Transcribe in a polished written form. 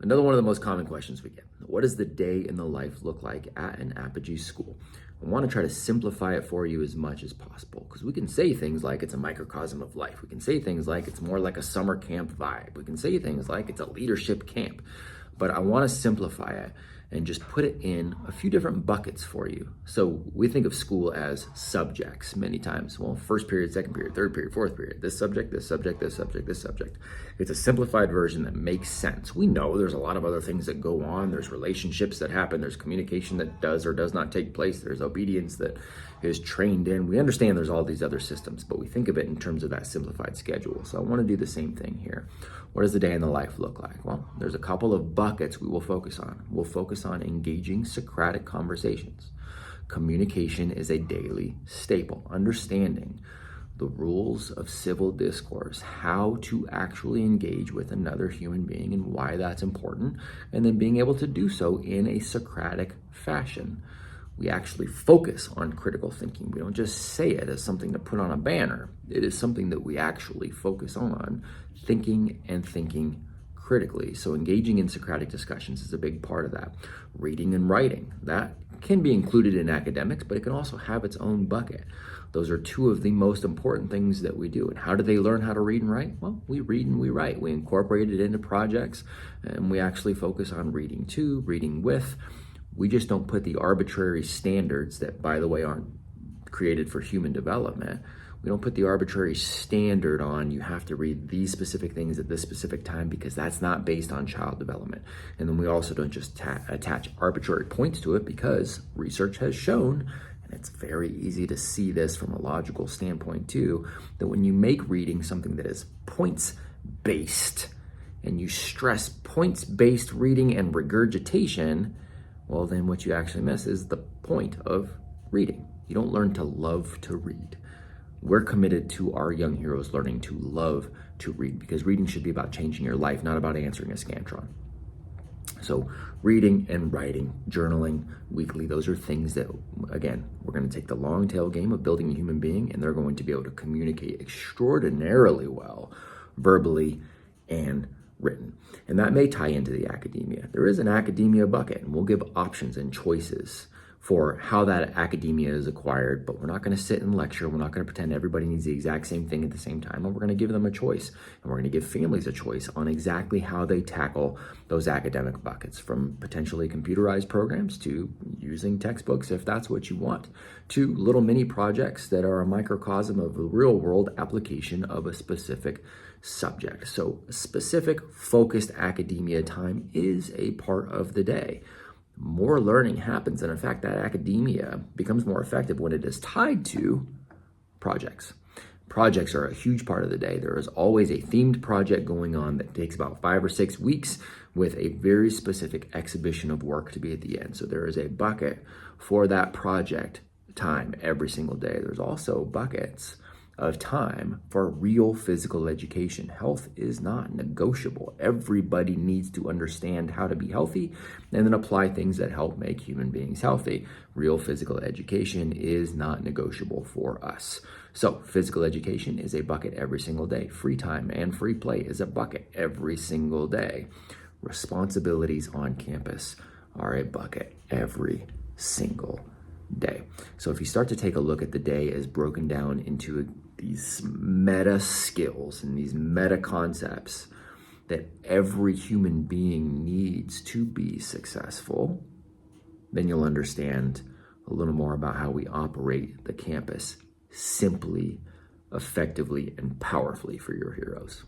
Another one of the most common questions we get: what does the day in the life look like at an Apogee school? I want to try to simplify it for you as much as possible, because we can say things like it's a microcosm of life. We can say things like it's more like a summer camp vibe. We can say things like it's a leadership camp. But I want to simplify it and just put it in a few different buckets for you. So we think of school as subjects many times. Well, first period, second period, third period, fourth period, this subject, this subject, this subject, this subject. It's a simplified version that makes sense. We know there's a lot of other things that go on. There's relationships that happen. There's communication that does or does not take place. There's obedience that is trained in. We understand there's all these other systems, but we think of it in terms of that simplified schedule. So I want to do the same thing here. What does the day in the life look like? Well, there's a couple of buckets we will focus on. We'll focus on engaging Socratic conversations. Communication is a daily staple. Understanding the rules of civil discourse, how to actually engage with another human being and why that's important, and then being able to do so in a Socratic fashion. We actually focus on critical thinking. We don't just say it as something to put on a banner. It is something that we actually focus on, thinking and thinking critically. So engaging in Socratic discussions is a big part of that. Reading and writing, that can be included in academics, but it can also have its own bucket. Those are two of the most important things that we do. And how do they learn how to read and write? Well, we read and we write. We incorporate it into projects, and we actually focus on reading to, reading with. We just don't put the arbitrary standards that, by the way, aren't created for human development. We don't put the arbitrary standard on you have to read these specific things at this specific time, because that's not based on child development. And then we also don't just attach arbitrary points to it, because research has shown, and it's very easy to see this from a logical standpoint too, that when you make reading something that is points-based and you stress points-based reading and regurgitation, well, then what you actually miss is the point of reading. You don't learn to love to read. We're committed to our young heroes learning to love to read, because reading should be about changing your life, not about answering a Scantron. So reading and writing, journaling weekly, those are things that, again, we're going to take the long tail game of building a human being, and they're going to be able to communicate extraordinarily well, verbally and written. And that may tie into the academia. There is an academia bucket, and we'll give options and choices for how that academia is acquired, but we're not going to sit and lecture. We're not going to pretend everybody needs the exact same thing at the same time, and we're going to give them a choice, and we're going to give families a choice on exactly how they tackle those academic buckets, from potentially computerized programs to using textbooks if that's what you want, to little mini projects that are a microcosm of the real world application of a specific subject. So specific focused academia time is a part of the day. More learning happens, and in fact, that academia becomes more effective when it is tied to projects. Projects are a huge part of the day. There is always a themed project going on that takes about 5 or 6 weeks, with a very specific exhibition of work to be at the end. So there is a bucket for that project time every single day. There's also buckets of time for real physical education. Health is not negotiable. Everybody needs to understand how to be healthy and then apply things that help make human beings healthy. Real physical education is not negotiable for us. So physical education is a bucket every single day. Free time and free play is a bucket every single day. Responsibilities on campus are a bucket every single day. So if you start to take a look at the day as broken down into these meta skills and these meta concepts that every human being needs to be successful, then you'll understand a little more about how we operate the campus simply, effectively, and powerfully for your heroes.